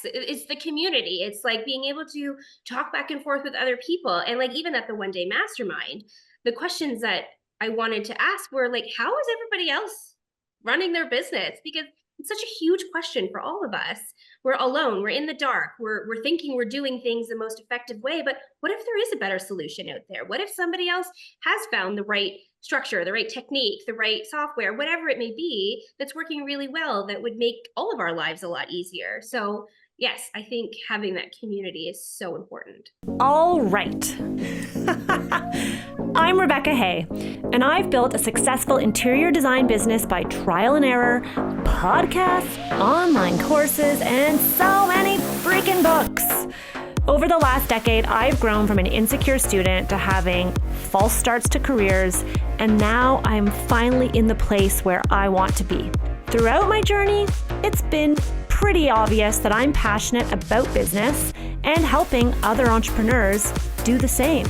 it's the community. It's like being able to talk back and forth with other people. And like even at the one day mastermind, the questions that I wanted to ask were like, how is everybody else running their business? Because it's such a huge question for all of us. We're alone, we're in the dark, we're thinking we're doing things the most effective way, but what if there is a better solution out there? What if somebody else has found the right structure, the right technique, the right software, whatever it may be, that's working really well, that would make all of our lives a lot easier? So yes, I think having that community is so important. All right. I'm Rebecca Hay, and I've built a successful interior design business by trial and error, podcasts, online courses, and so many freaking books. Over the last decade, I've grown from an insecure student to having false starts to careers, and now I'm finally in the place where I want to be. Throughout my journey, it's been pretty obvious that I'm passionate about business and helping other entrepreneurs do the same.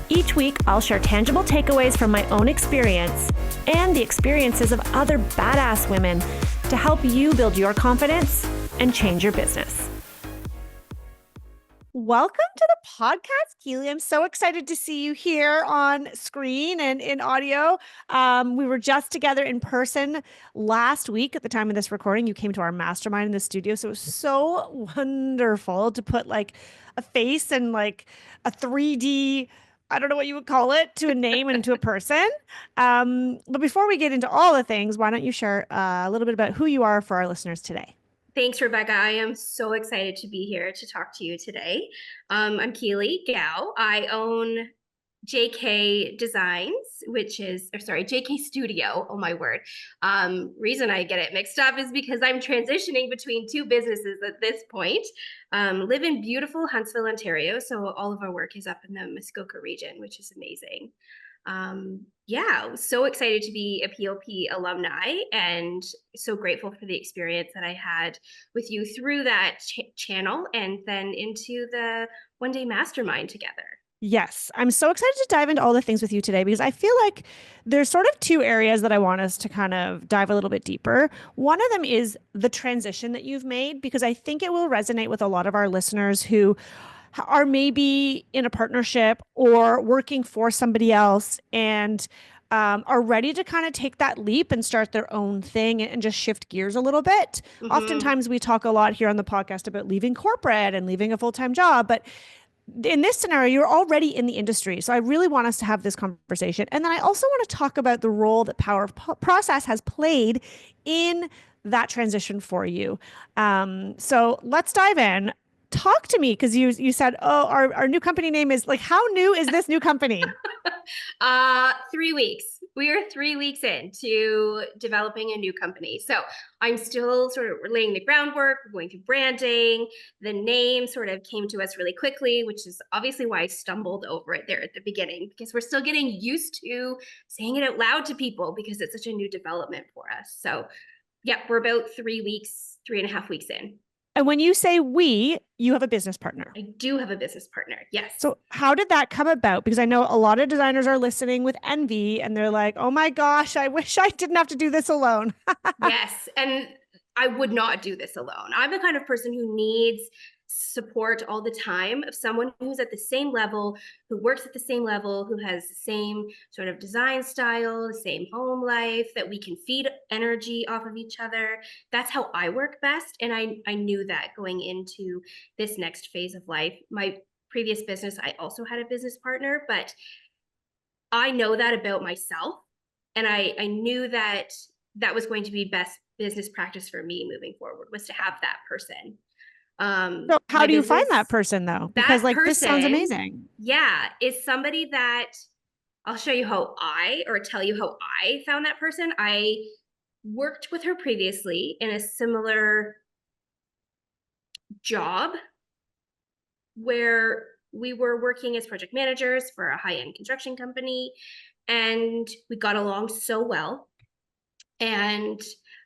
Each week, I'll share tangible takeaways from my own experience and the experiences of other badass women to help you build your confidence and change your business. Welcome to the podcast, Keely. I'm so excited to see you here on screen and in audio. We were just together in person last week at the time of this recording. You came to our mastermind in the studio. So it was so wonderful to put like a face and like a 3D, I don't know what you would call it, to a name and to a person. But before we get into all the things, why don't you share a little bit about who you are for our listeners today? Thanks, Rebecca. I am so excited to be here to talk to you today. I'm Keely Gow. I own JK Designs, JK Studio. Oh my word. Reason I get it mixed up is because I'm transitioning between two businesses at this point. Live in beautiful Huntsville, Ontario. So all of our work is up in the Muskoka region, which is amazing. I was so excited to be a PLP alumni and so grateful for the experience that I had with you through that channel and then into the one day mastermind together. Yes, I'm so excited to dive into all the things with you today because I feel like there's sort of two areas that I want us to kind of dive a little bit deeper. One of them is the transition that you've made, because I think it will resonate with a lot of our listeners who are maybe in a partnership or working for somebody else and are ready to kind of take that leap and start their own thing and just shift gears a little bit. Mm-hmm. Oftentimes we talk a lot here on the podcast about leaving corporate and leaving a full-time job, but in this scenario, you're already in the industry. So I really want us to have this conversation. And then I also want to talk about the role that Power of Process has played in that transition for you. So let's dive in. Talk to me, because you said, oh, our new company name is like, how new is this new company? 3 weeks. We are 3 weeks into developing a new company. So I'm still sort of laying the groundwork. We're going through branding. The name sort of came to us really quickly, which is obviously why I stumbled over it there at the beginning, because we're still getting used to saying it out loud to people because it's such a new development for us. So yeah, we're about 3.5 weeks in. And when you say we, you have a business partner. I do have a business partner. Yes. So how did that come about? Because I know a lot of designers are listening with envy and they're like, oh my gosh, I wish I didn't have to do this alone. Yes. And I would not do this alone. I'm the kind of person who needs support all the time of someone who's at the same level, who works at the same level, who has the same sort of design style, the same home life, that we can feed energy off of each other. That's how I work best. And I knew that going into this next phase of life. My previous business, I also had a business partner, but I know that about myself. And I knew that that was going to be best business practice for me moving forward, was to have that person. So how do you find that person though? Because like, this sounds amazing. Yeah, is somebody that I'll show you tell you how I found that person. I worked with her previously in a similar job where we were working as project managers for a high-end construction company, and we got along so well. And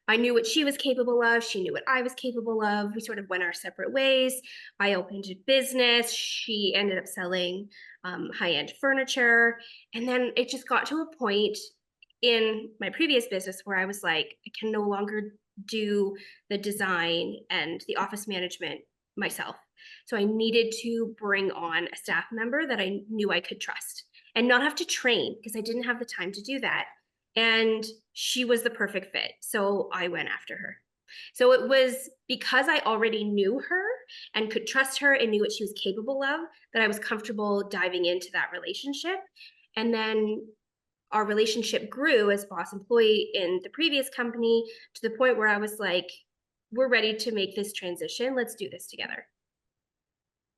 I knew what she was capable of. She knew what I was capable of. We sort of went our separate ways. I opened a business. She ended up selling high-end furniture. And then it just got to a point in my previous business where I was like, I can no longer do the design and the office management myself. So I needed to bring on a staff member that I knew I could trust and not have to train because I didn't have the time to do that. And she was the perfect fit. So I went after her. So it was because I already knew her and could trust her and knew what she was capable of that I was comfortable diving into that relationship. And then our relationship grew as boss employee in the previous company to the point where I was like, we're ready to make this transition. Let's do this together.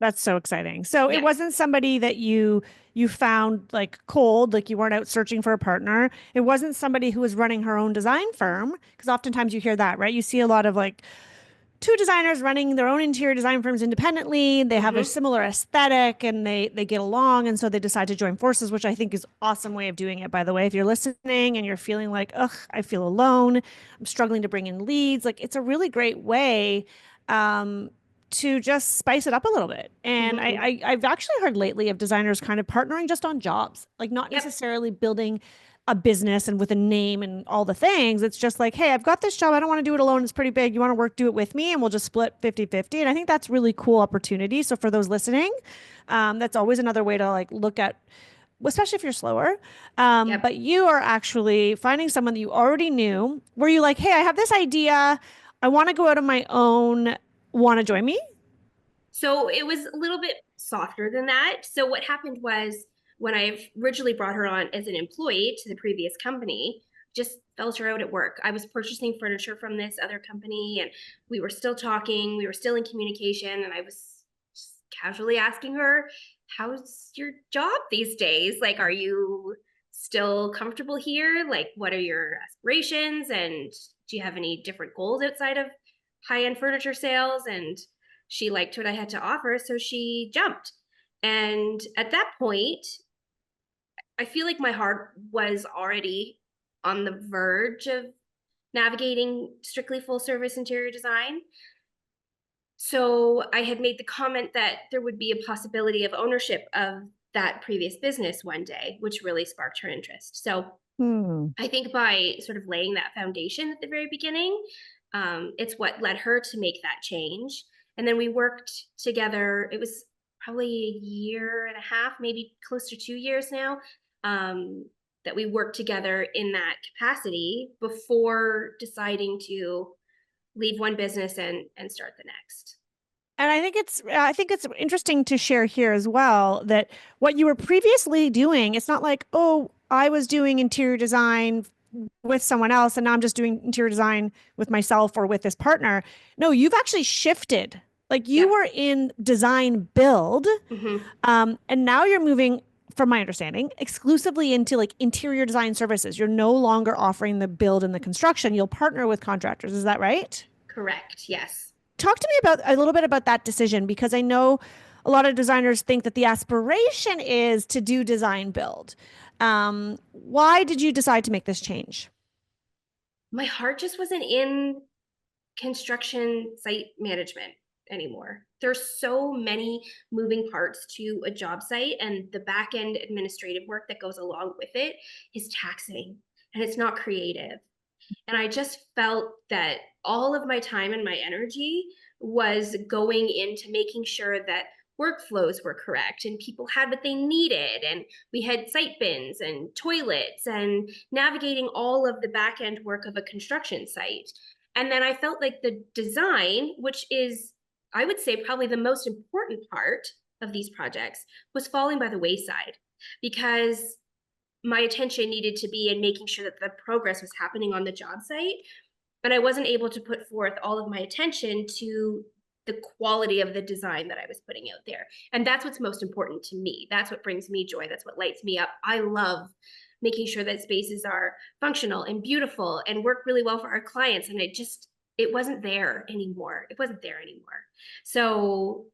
That's so exciting. So it Yeah. wasn't somebody that you found like cold, like you weren't out searching for a partner. It wasn't somebody who was running her own design firm, because oftentimes you hear that, right? You see a lot of like two designers running their own interior design firms independently. They have a Mm-hmm. similar aesthetic and they get along, and so they decide to join forces, which I think is awesome way of doing it, by the way. If you're listening and you're feeling like, ugh, I feel alone, I'm struggling to bring in leads, like it's a really great way um, to just spice it up a little bit. And Mm-hmm. I've actually heard lately of designers kind of partnering just on jobs, like not Yep. necessarily building a business and with a name and all the things. It's just like, hey, I've got this job. I don't want to do it alone. It's pretty big. You want to do it with me? And we'll just split 50-50. And I think that's really cool opportunity. So for those listening, that's always another way to like look at, especially if you're slower. Yep. But you are actually finding someone that you already knew where you like, hey, I have this idea. I want to go out on my own. Want to join me? So it was a little bit softer than that. So what happened was when I originally brought her on as an employee to the previous company, just felt her out at work. I was purchasing furniture from this other company and we were still talking, we were still in communication, and I was just casually asking her, how's your job these days? Like, are you still comfortable here? Like, what are your aspirations? And do you have any different goals outside of high-end furniture sales? And she liked what I had to offer, so she jumped. And at that point, I feel like my heart was already on the verge of navigating strictly full service interior design. So I had made the comment that there would be a possibility of ownership of that previous business one day, which really sparked her interest. So Hmm. I think by sort of laying that foundation at the very beginning, it's what led her to make that change. And then we worked together. It was probably a year and a half, maybe close to 2 years now, that we worked together in that capacity before deciding to leave one business and start the next. And I think it's interesting to share here as well that what you were previously doing, it's not like, oh, I was doing interior design with someone else and now I'm just doing interior design with myself or with this partner. No, you've actually shifted. Like you Yep. were in design build, Mm-hmm. and now you're moving, from my understanding, exclusively into like interior design services. You're no longer offering the build and the construction. You'll partner with contractors. Is that right? Correct. Yes. Talk to me about a little bit about that decision, because I know a lot of designers think that the aspiration is to do design build. Why did you decide to make this change? My heart just wasn't in construction site management anymore. There's so many moving parts to a job site, and the back end administrative work that goes along with it is taxing and it's not creative. And I just felt that all of my time and my energy was going into making sure that workflows were correct and people had what they needed. And we had site bins and toilets and navigating all of the back end work of a construction site. And then I felt like the design, which is, I would say, probably the most important part of these projects, was falling by the wayside because my attention needed to be in making sure that the progress was happening on the job site. And I wasn't able to put forth all of my attention to the quality of the design that I was putting out there. And that's what's most important to me. That's what brings me joy. That's what lights me up. I love making sure that spaces are functional and beautiful and work really well for our clients. And it wasn't there anymore. It wasn't there anymore. So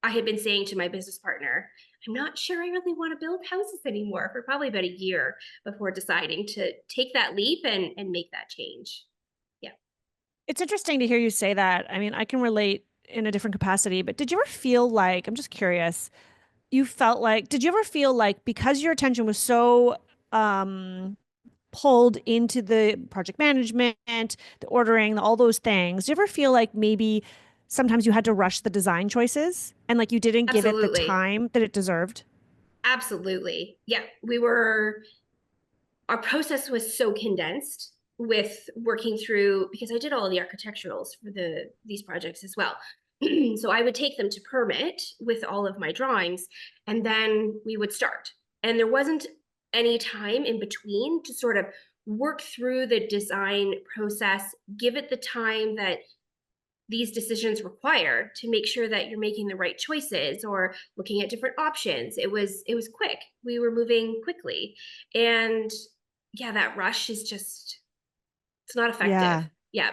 I had been saying to my business partner, I'm not sure I really want to build houses anymore for probably about a year before deciding to take that leap and make that change. Yeah. It's interesting to hear you say that. I mean, I can relate in a different capacity, but did you ever feel like, I'm just curious, did you ever feel like because your attention was so um pulled into the project management, the ordering, all those things. Do you ever feel like maybe sometimes you had to rush the design choices and like you didn't give it the Absolutely. time that it deserved? Absolutely. Yeah, our process was so condensed with working through, because I did all the architecturals for these projects as well. So I would take them to permit with all of my drawings, and then we would start. And there wasn't any time in between to sort of work through the design process, give it the time that these decisions require to make sure that you're making the right choices or looking at different options. It was quick. We were moving quickly. And yeah, that rush is just, it's not effective. Yeah. Yeah.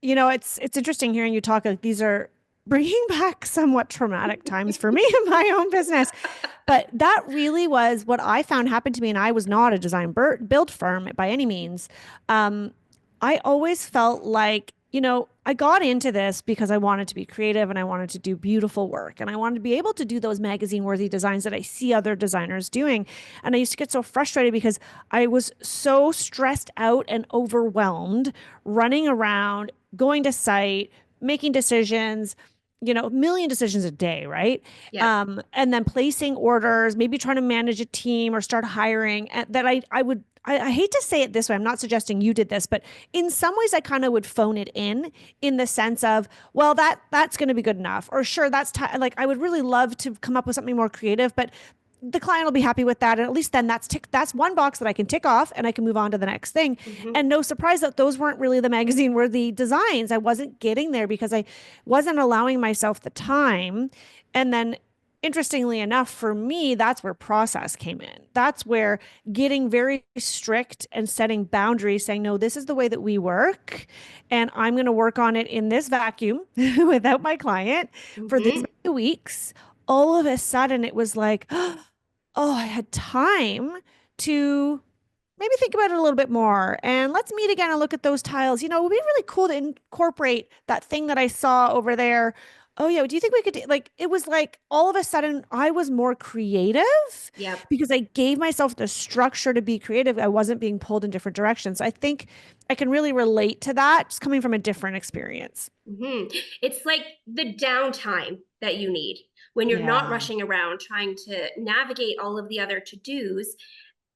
You know, it's interesting hearing you talk like these are bringing back somewhat traumatic times for me in my own business. But that really was what I found happened to me. And I was not a design build firm by any means. Um, I always felt like, I got into this because I wanted to be creative and I wanted to do beautiful work and I wanted to be able to do those magazine worthy designs that I see other designers doing. And I used to get so frustrated because I was so stressed out and overwhelmed running around, going to site, making decisions, a million decisions a day, right? Yep. And then placing orders, maybe trying to manage a team or start hiring. And that I hate to say it this way. I'm not suggesting you did this, but in some ways, I kind of would phone it in the sense of, well, that's going to be good enough, or sure, like I would really love to come up with something more creative, but the client will be happy with that, and at least then that's one box that I can tick off, and I can move on to the next thing. Mm-hmm. And no surprise that those weren't really the magazine worthy designs. I wasn't getting there because I wasn't allowing myself the time. And then interestingly enough, for me, that's where process came in. That's where getting very strict and setting boundaries, saying, no, this is the way that we work. And I'm going to work on it in this vacuum without my client for these Mm-hmm. many weeks. All of a sudden, it was like, oh, I had time to maybe think about it a little bit more. And let's meet again and look at those tiles. It would be really cool to incorporate that thing that I saw over there. Oh, yeah. Do you think we could do, like, it was like all of a sudden I was more creative Yep. because I gave myself the structure to be creative. I wasn't being pulled in different directions. I think I can really relate to that just coming from a different experience. Mm-hmm. It's like the downtime that you need when you're not Yeah. rushing around trying to navigate all of the other to-dos,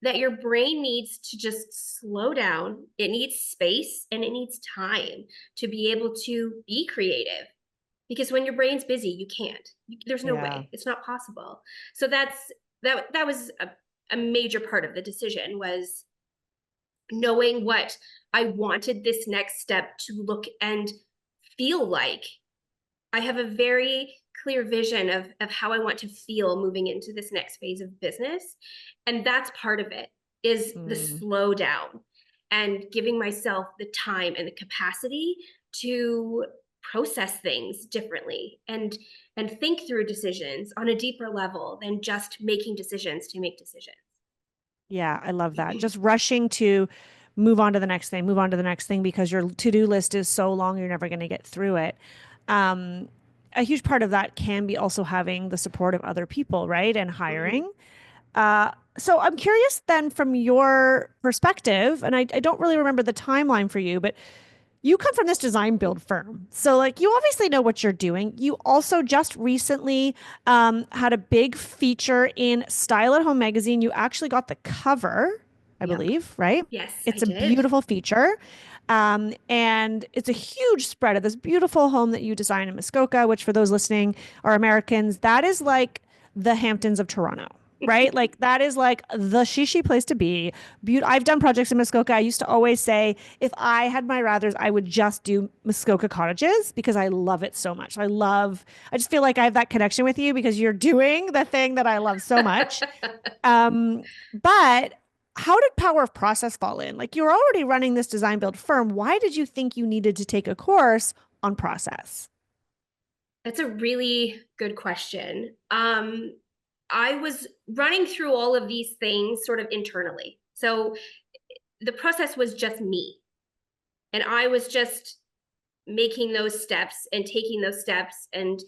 that your brain needs to just slow down. It needs space and it needs time to be able to be creative. Because when your brain's busy, you can't. There's no Yeah. way. It's not possible. So that was a major part of the decision, was knowing what I wanted this next step to look and feel like. I have a very clear vision of how I want to feel moving into this next phase of business. And that's part of it, is the Mm. slow down and giving myself the time and the capacity to process things differently and think through decisions on a deeper level than just making decisions to make decisions. Yeah, I love that. Just rushing to move on to the next thing, move on to the next thing because your to-do list is so long, you're never going to get through it. Um, a huge part of that can be also having the support of other people, right? And Mm-hmm. hiring. So I'm curious then from your perspective, and I don't really remember the timeline for you, but you come from this design build firm. So, like, you obviously know what you're doing. You also just recently had a big feature in Style at Home magazine. You actually got the cover, I Yep. believe, right? Yes, I It's a did. beautiful feature. And it's a huge spread of this beautiful home that you designed in Muskoka, which for those listening are Americans. That is like the Hamptons of Toronto, right? Like that is like the shishi place to be. I've done projects in Muskoka. I used to always say if I had my rathers, I would just do Muskoka cottages because I love it so much. I just feel like I have that connection with you because you're doing the thing that I love so much. But how did power of process fall in? Like you're already running this design build firm. Why did you think you needed to take a course on process? That's a really good question. I was running through all of these things sort of internally. So the process was just me. And I was just making those steps and taking those steps and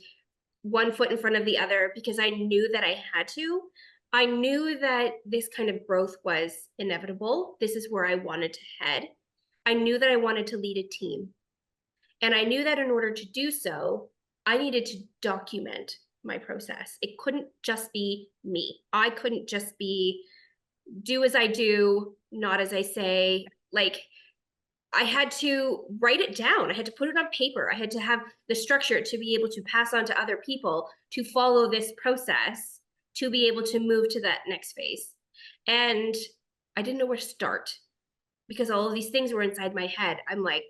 one foot in front of the other because I knew that I had to. I knew that this kind of growth was inevitable. This is where I wanted to head. I knew that I wanted to lead a team. And I knew that in order to do so, I needed to document my process. It couldn't just be me. I couldn't just be do as I do, not as I say. Like, I had to write it down. I had to put it on paper. I had to have the structure to be able to pass on to other people to follow this process to be able to move to that next phase. And I didn't know where to start because all of these things were inside my head. I'm like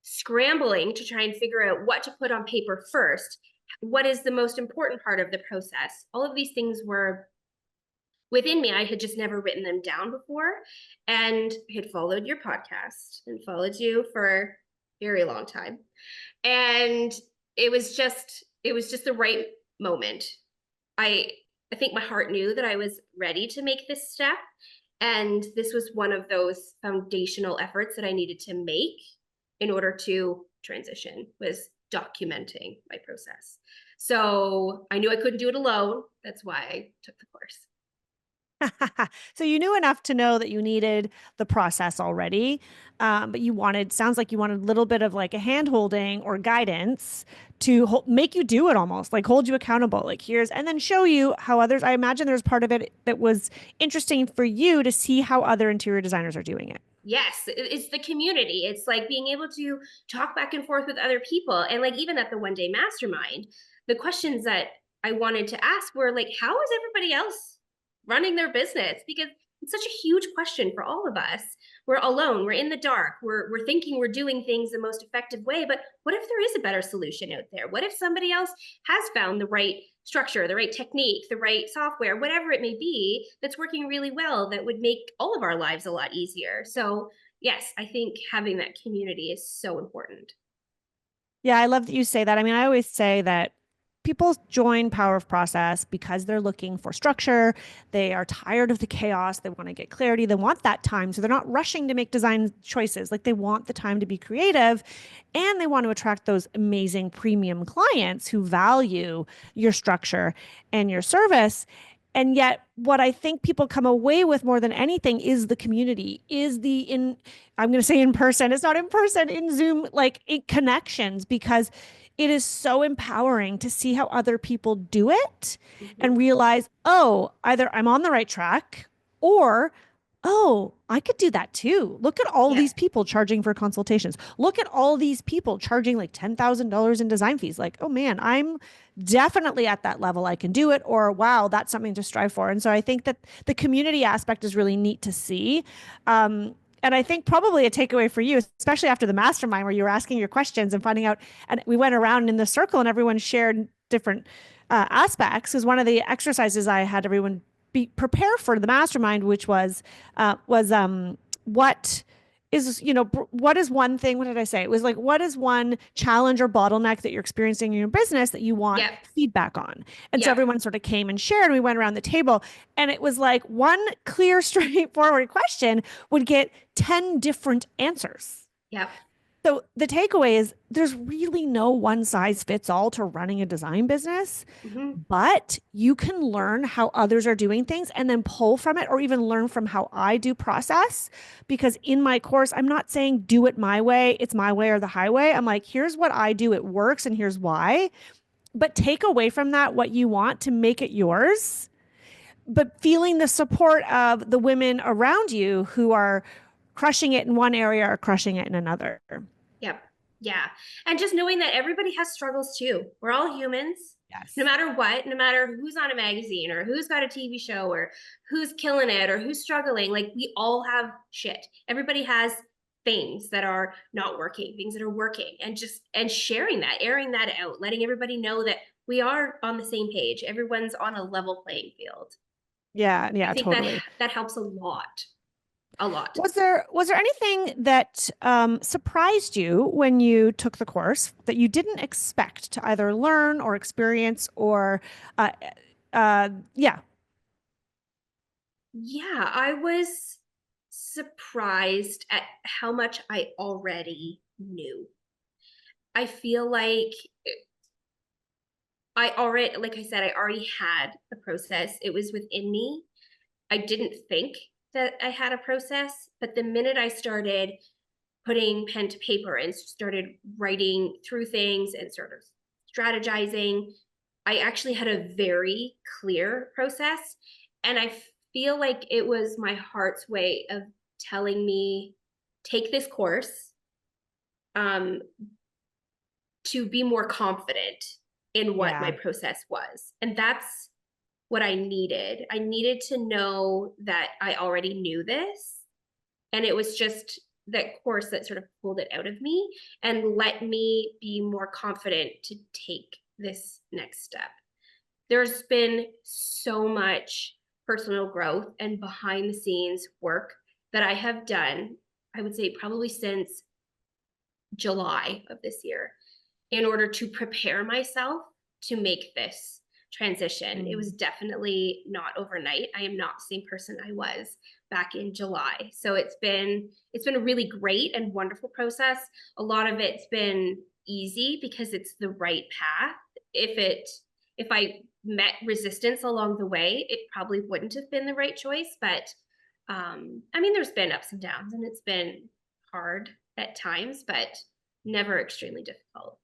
scrambling to try and figure out what to put on paper first. What is the most important part of the process? All of these things were within me. I had just never written them down before. And I had followed your podcast and followed you for a very long time. And it was just the right moment. I I think my heart knew that I was ready to make this step. And this was one of those foundational efforts that I needed to make in order to transition was documenting my process. So I knew I couldn't do it alone. That's why I took the course. So you knew enough to know that you needed the process already, but you wanted, sounds like you wanted a little bit of like a hand holding or guidance to make you do it almost, like hold you accountable. Like here's, and then show you how others, I imagine there's part of it that was interesting for you to see how other interior designers are doing it. Yes, it's the community. It's like being able to talk back and forth with other people. And like even at the one day mastermind, the questions that I wanted to ask were like, how is everybody else running their business? Because it's such a huge question for all of us. We're alone, we're in the dark, we're thinking we're doing things the most effective way. But what if there is a better solution out there? What if somebody else has found the right structure, the right technique, the right software, whatever it may be, that's working really well that would make all of our lives a lot easier. So, yes, I think having that community is so important. Yeah, I love that you say that. I mean, I always say that people join Power of Process because they're looking for structure. They are tired of the chaos. They want to get clarity. They want that time. So they're not rushing to make design choices. Like they want the time to be creative and they want to attract those amazing premium clients who value your structure and your service. And yet, what I think people come away with more than anything is the community, is the I'm going to say in person, it's not in person, in Zoom, like it connections, because it is so empowering to see how other people do it and Mm-hmm. realize, oh, either I'm on the right track or oh, I could do that too. Look at all Yeah. these people charging for consultations. Look at all these people charging like $10,000 in design fees. Like, oh man, I'm definitely at that level. I can do it. Or wow, that's something to strive for. And so I think that the community aspect is really neat to see. And I think probably a takeaway for you, especially after the mastermind where you were asking your questions and finding out, and we went around in the circle and everyone shared different aspects, is one of the exercises I had everyone be prepare for the mastermind, which was what is, you know, what is one thing, what did I say? It was like, what is one challenge or bottleneck that you're experiencing in your business that you want Yep. feedback on? And so Yep. everyone sort of came and shared, and we went around the table, and it was like one clear, straightforward question would get 10 different answers. Yep. So the takeaway is there's really no one size fits all to running a design business, Mm-hmm. but you can learn how others are doing things and then pull from it or even learn from how I do process. Because in my course, I'm not saying do it my way, it's my way or the highway. I'm like, here's what I do, it works, and here's why. But take away from that what you want to make it yours, but feeling the support of the women around you who are crushing it in one area or crushing it in another. Yep. Yeah. And just knowing that everybody has struggles too. We're all humans. No Yes. matter what, no matter who's on a magazine or who's got a TV show or who's killing it or who's struggling, like we all have shit. Everybody has things that are not working, things that are working, and just and sharing that, airing that out, letting everybody know that we are on the same page. Everyone's on a level playing field. Yeah, I yeah, think that totally. that helps a lot. A lot. Was there anything that surprised you when you took the course that you didn't expect to either learn or experience or uh, yeah. Yeah, I was surprised at how much I already knew. I feel like like I said, I already had a process. It was within me. I didn't think that I had a process, but the minute I started putting pen to paper and started writing through things and sort of strategizing, I actually had a very clear process. And I feel like it was my heart's way of telling me, take this course, um, to be more confident in what my Yeah. process was. And that's what I needed. I needed to know that I already knew this. And it was just that course that sort of pulled it out of me and let me be more confident to take this next step. There's been so much personal growth and behind the scenes work that I have done, I would say probably since July of this year, in order to prepare myself to make this transition. It was Mm. definitely not overnight. I am not the same person I was back in July. So it's been a really great and wonderful process. A lot of it's been easy because it's the right path. If I met resistance along the way, it probably wouldn't have been the right choice. But I mean, there's been ups and downs, and it's been hard at times, but never extremely difficult.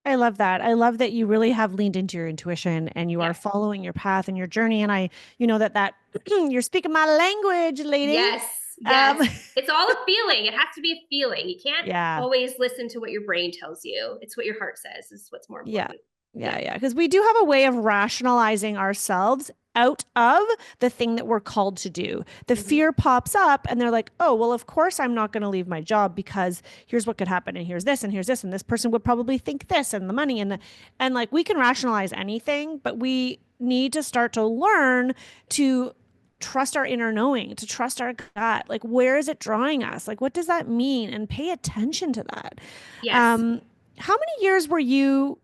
I love that. I love that you really have leaned into your intuition and you Yeah. are following your path and your journey. And you know that you're speaking my language, lady. Yes. Um, Yes. It's all a feeling. It has to be a feeling. You can't yeah. always listen to what your brain tells you. It's what your heart says is what's more Yeah. important. Yeah. Yeah. Yeah. Because we do have a way of rationalizing ourselves out of the thing that we're called to do. The Mm-hmm. fear pops up and they're like, oh, well, of course I'm not going to leave my job because here's what could happen. And here's this and here's this. And this person would probably think this and the money and like we can rationalize anything, but we need to start to learn to trust our inner knowing, to trust our gut. Like, where is it drawing us? Like, what does that mean? And pay attention to that. Yes. Um, how many years were you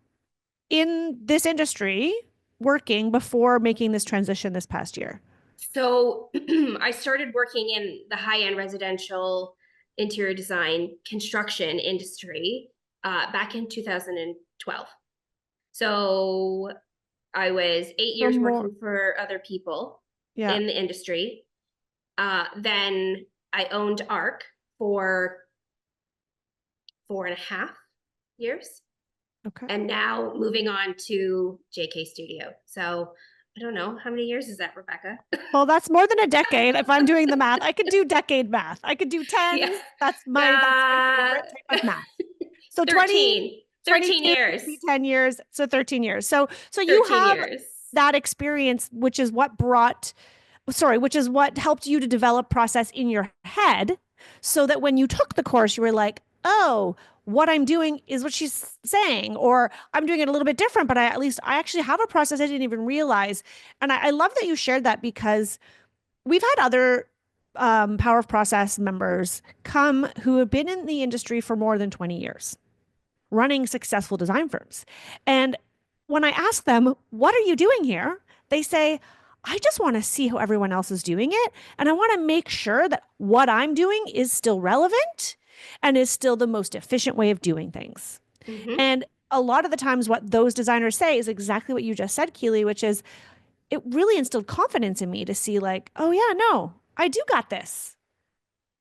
in this industry working before making this transition this past year? So I started working in the high-end residential interior design construction industry back in 2012. So I was eight For years more, working for other people yeah. in the industry. Then I owned ARC for 4.5 years. Okay. And now moving on to JK Studio. So I don't know. How many years is that, Rebecca? Well, that's more than a decade. If I'm doing the math, I could do decade math. I could do Yeah. tens. That's my Uh, favorite type of math. So 13. 13 22 years. would be 10 years. So 13 years. So you 13 have years. that experience, which is what helped you to develop process in your head so that when you took the course, you were like, oh, what I'm doing is what she's saying, or I'm doing it a little bit different, but I actually have a process I didn't even realize. And I love that you shared that because we've had other Power of Process members come who have been in the industry for more than 20 years running successful design firms. And when I ask them, what are you doing here? They say, I just want to see how everyone else is doing it. And I want to make sure that what I'm doing is still relevant and is still the most efficient way of doing things. Mm-hmm. And a lot of the times, what those designers say is exactly what you just said, Keely, which is it really instilled confidence in me to see, like, oh, yeah, no, I do got this.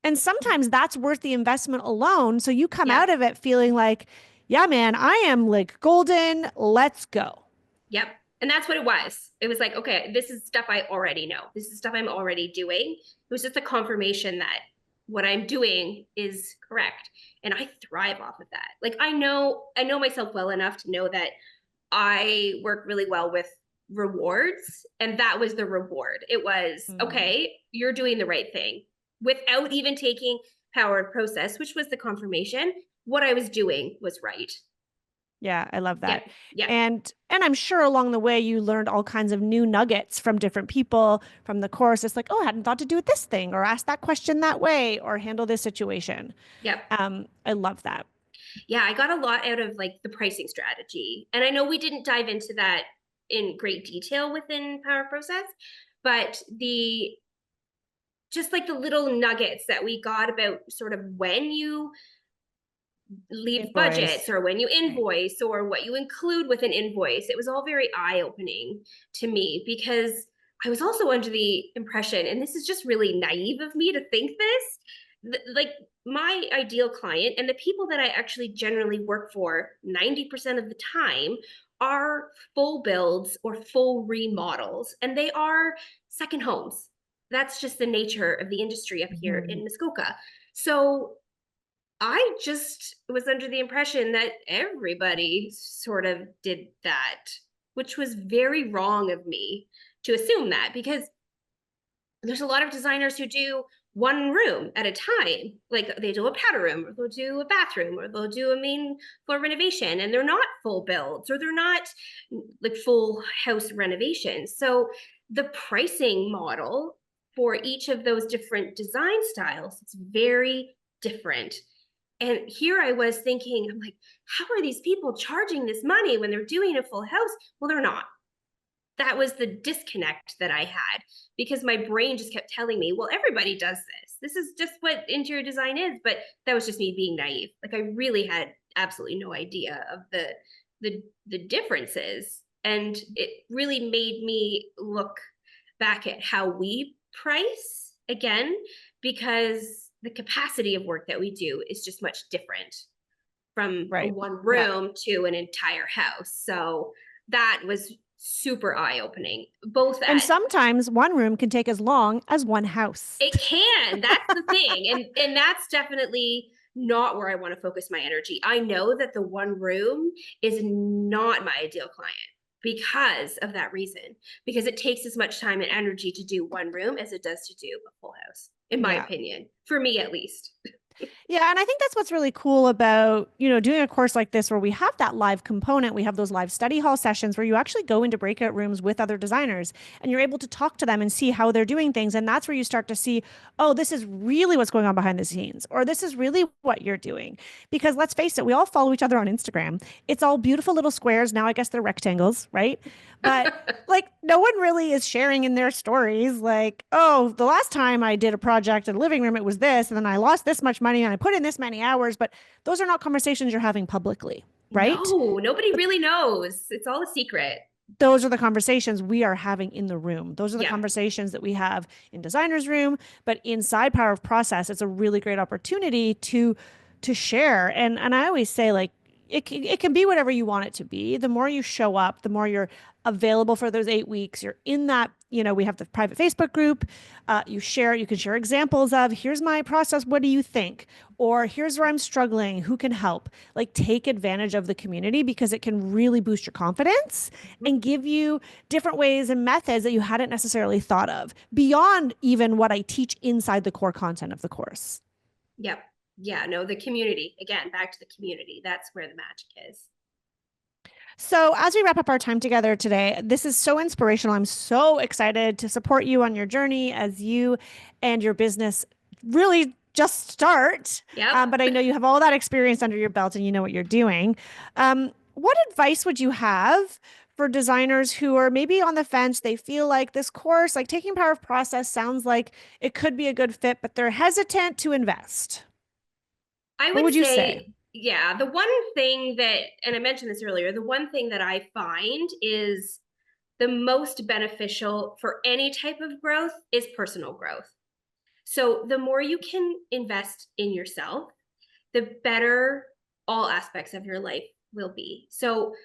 And sometimes that's worth the investment alone. So you come Yep. out of it feeling like, yeah, man, I am like golden. Let's go. Yep. And that's what it was. It was like, okay, this is stuff I already know. This is stuff I'm already doing. It was just a confirmation that what I'm doing is correct. And I thrive off of that. Like I know myself well enough to know that I work really well with rewards. And that was the reward. It was, Mm. okay, you're doing the right thing without even taking power of process, which was the confirmation. What I was doing was right. Yeah, I love Yep. that. Yep. And I'm sure along the way you learned all kinds of new nuggets from different people from the course. It's like, oh, I hadn't thought to do it this thing or ask that question that way or handle this situation. Yep. I love that. Yeah, I got a lot out of like the pricing strategy. And I know we didn't dive into that in great detail within Power Process, but the just like the little nuggets that we got about sort of when you leave budgets, Invoice. or when you Right. invoice, or what you include with an invoice. It was all very eye-opening to me, because I was also under the impression, and this is just really naive of me to think this, like my ideal client and the people that I actually generally work for 90% of the time are full builds or full remodels, and they are second homes. That's just the nature of the industry up here Mhm. in Muskoka. So I just was under the impression that everybody sort of did that, which was very wrong of me to assume that, because there's a lot of designers who do one room at a time. Like they do a powder room, or they'll do a bathroom, or they'll do a main floor renovation, and they're not full builds, or they're not like full house renovations. So the pricing model for each of those different design styles, it's very different. And here I was thinking, I'm like, how are these people charging this money when they're doing a full house? Well, they're not. That was the disconnect that I had, because my brain just kept telling me, well, everybody does this. This is just what interior design is. But that was just me being naive. Like I really had absolutely no idea of the differences. And it really made me look back at how we price again, because the capacity of work that we do is just much different from a Right. one Yeah. room to an entire house. So that was super eye opening. Both And at sometimes one room can take as long as one house. it can. That's the thing. And that's definitely not where I want to focus my energy. I know that the one room is not my ideal client because of that reason. Because it takes as much time and energy to do one room as it does to do a full house, in my Yeah. opinion. For me at least. Yeah, and I think that's what's really cool about, doing a course like this where we have that live component. We have those live study hall sessions where you actually go into breakout rooms with other designers and you're able to talk to them and see how they're doing things. And that's where you start to see, oh, this is really what's going on behind the scenes, or this is really what you're doing. Because let's face it, we all follow each other on Instagram. It's all beautiful little squares. Now I guess they're rectangles, right? But like no one really is sharing in their stories like, oh, the last time I did a project in a living room, it was this, and then I lost this much money and I put in this many hours. But those are not conversations you're having publicly, right? No, nobody really knows. It's all a secret. Those are the conversations we are having in the room. Those are the Yeah. conversations that we have in designer's room, but inside Power of Process, it's a really great opportunity to share. And I always say like it can be whatever you want it to be. The more you show up, the more you're available for those 8 weeks. You're in that, we have the private Facebook group. You can share examples of here's my process. What do you think? Or here's where I'm struggling. Who can help? Like take advantage of the community because it can really boost your confidence and give you different ways and methods that you hadn't necessarily thought of beyond even what I teach inside the core content of the course. Yep. Yeah, no, the community. Again, back to the community. That's where the magic is. So, as we wrap up our time together today, this is so inspirational. I'm so excited to support you on your journey as you and your business really just start. Yep. But I know you have all that experience under your belt and you know what you're doing. What advice would you have for designers who are maybe on the fence? They feel like this course, like taking Power of Process, sounds like it could be a good fit, but they're hesitant to invest. I What would would you say? say, yeah, the one thing that, and I mentioned this earlier, the one thing that I find is the most beneficial for any type of growth is personal growth. So the more you can invest in yourself, the better all aspects of your life will be. So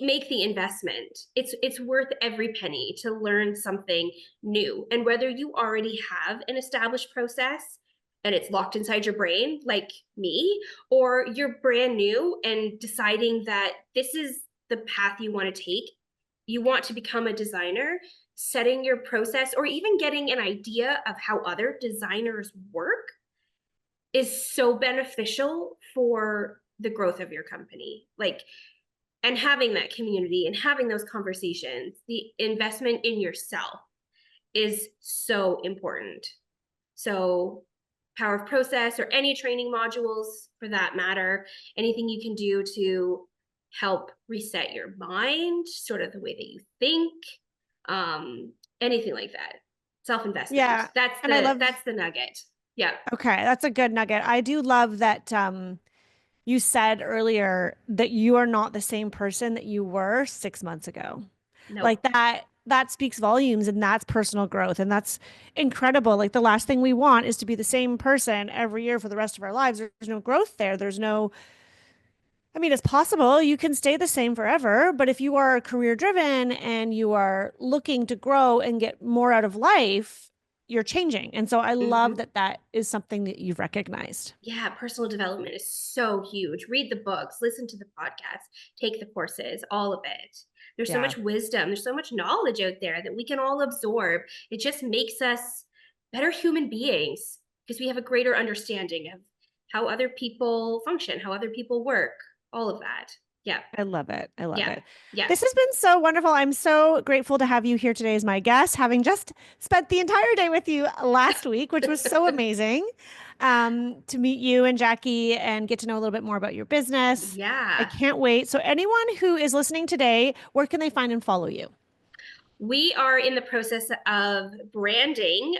make the investment. It's worth every penny to learn something new. And whether you already have an established process and it's locked inside your brain like me, or you're brand new and deciding that this is the path you want to take, you want to become a designer, setting your process or even getting an idea of how other designers work is so beneficial for the growth of your company. Like, and having that community and having those conversations, the investment in yourself is so important. So Power of Process or any training modules for that matter, anything you can do to help reset your mind, sort of the way that you think, anything like that. Self-investment. Yeah. That's And I the love that's the nugget. Yeah. Okay, that's a good nugget. I do love that you said earlier that you are not the same person that you were 6 months ago. Nope. Like that speaks volumes, and that's personal growth, and that's incredible. Like the last thing we want is to be the same person every year for the rest of our lives. There's no growth there. There's no, I mean, it's possible you can stay the same forever, but if you are career driven and you are looking to grow and get more out of life, you're changing. And so I love Hmm. that that is something that you've recognized. Yeah, personal development is so huge. Read the books, listen to the podcasts, take the courses, all of it. There's so Yeah, much wisdom, there's so much knowledge out there that we can all absorb. It just makes us better human beings because we have a greater understanding of how other people function, how other people work, all of that. Yeah, I love it. I love yeah, it. yeah. This has been so wonderful. I'm so grateful to have you here today as my guest, having just spent the entire day with you last week, which was so amazing. To meet you and Jackie and get to know a little bit more about your business. I Yeah. can't wait. So, anyone who is listening today, where can they find and follow you? We are in the process of branding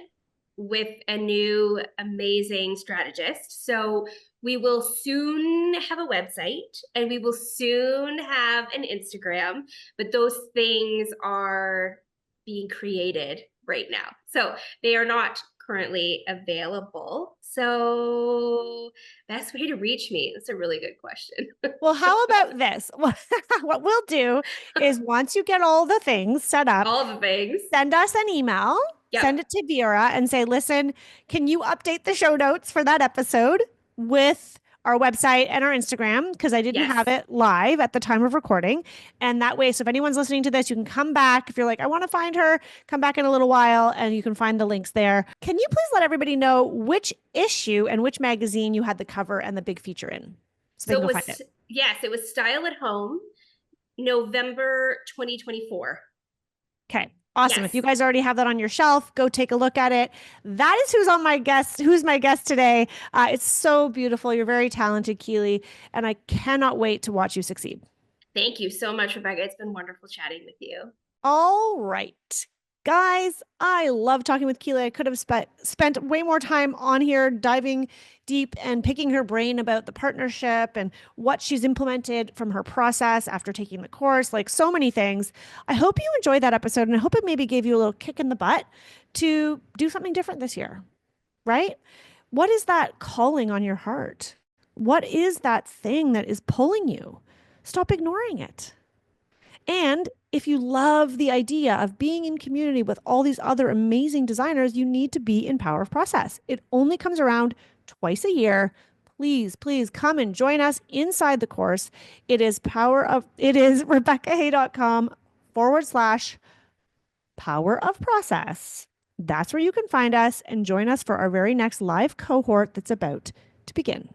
with a new amazing strategist. So we will soon have a website and we will soon have an Instagram, but those things are being created right now. So they are not currently available. So best way to reach me? That's a really good question. Well, how about this? What we'll do is once you get all the things set up, All the things. send us an email, Yep. send it to Vera and say, listen, can you update the show notes for that episode with our website and our Instagram? Because I didn't have Yes. it live at the time of recording. And that way, so if anyone's listening to this, you can come back. If you're like, I want to find her, come back in a little while and you can find the links there. Can you please let everybody know which issue and which magazine you had the cover and the big feature in so they So can it go find it? was, yes, it was Style at Home, November 2024. Okay. Awesome. If you Yes. guys already have that on your shelf, go take a look at it. That is who's my guest today. It's so beautiful. You're very talented, Keely, and I cannot wait to watch you succeed. Thank you so much, Rebecca. It's been wonderful chatting with you. All right. Guys, I love talking with Keely. I could have spent way more time on here diving deep and picking her brain about the partnership and what she's implemented from her process after taking the course, like so many things. I hope you enjoyed that episode and I hope it maybe gave you a little kick in the butt to do something different this year, right? What is that calling on your heart? What is that thing that is pulling you? Stop ignoring it. And if you love the idea of being in community with all these other amazing designers, you need to be in Power of Process. It only comes around twice a year. Please, please come and join us inside the course. It is RebeccaHay.com/power of process. That's where you can find us and join us for our very next live cohort that's about to begin.